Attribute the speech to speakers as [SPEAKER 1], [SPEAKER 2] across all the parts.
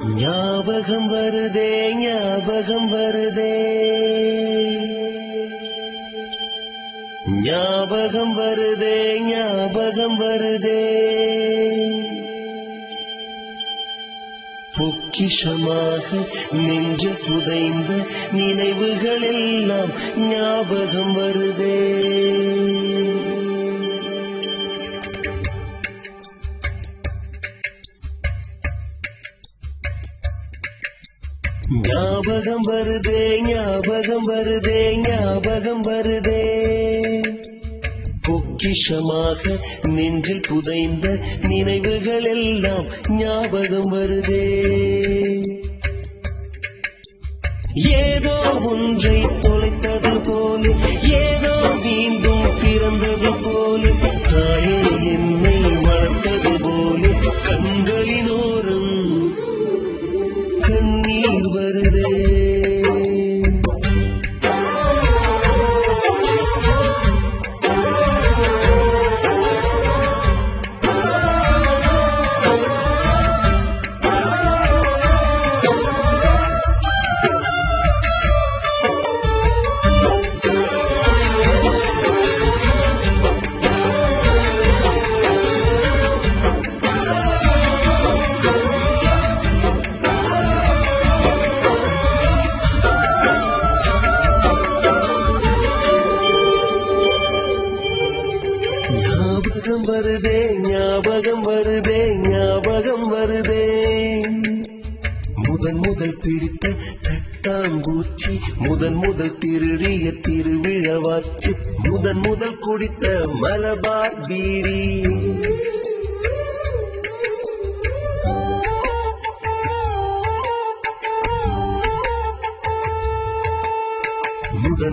[SPEAKER 1] ஞாபகம் வருதே ஞாபகம் வருதே ஞாபகம் வருதே ஞாபகம் வருதே பொக்கிஷமாக நெஞ்சு புதைந்த நினைவுகள் எல்லாம் ஞாபகம் வருதே ஞாபகம் வருதே ஞாபகம் வருதே ஞாபகம் வருதே பொக்கிஷமாக நெஞ்சில் புதைந்த நினைவுகள் எல்லாம் ஞாபகம் வருதே ஏதோ ஒன்றை தொலைத்தது போல ஏதோ மீண்டும் பிறந்தது போல தாயே என்னை வளர்த்தது போல கண்களினோரம் கண்ணீர் வருதே ஞாபகம் வருதே ஞாபகம் வருதே ஞாபகம் வருதே முதல் பிடித்த தட்டாம்பூச்சி முதல் திருடிய திருவிழவாச்சு முதல் குடித்த மலபார் பீடி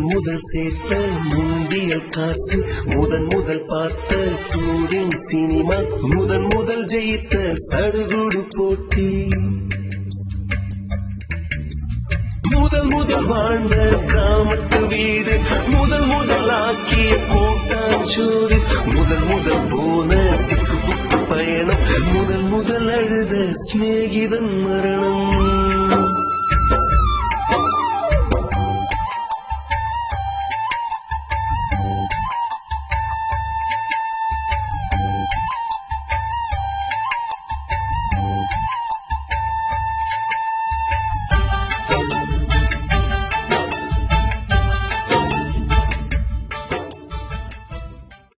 [SPEAKER 1] முதல் சேர்த்த முந்தியல் காசு முதல் பார்த்த டூரிங் சினிமா முதல் ஜெயித்த சடுகுடு போட்டி முதல் வாழ்ந்த கிராமத்து வீடு முதல் ஆக்கிய கூட்டாஞ்சோறு முதல் போன சிக்கு புக்கு பயணம் முதல் அழுத சிநேகிதன் மரணம்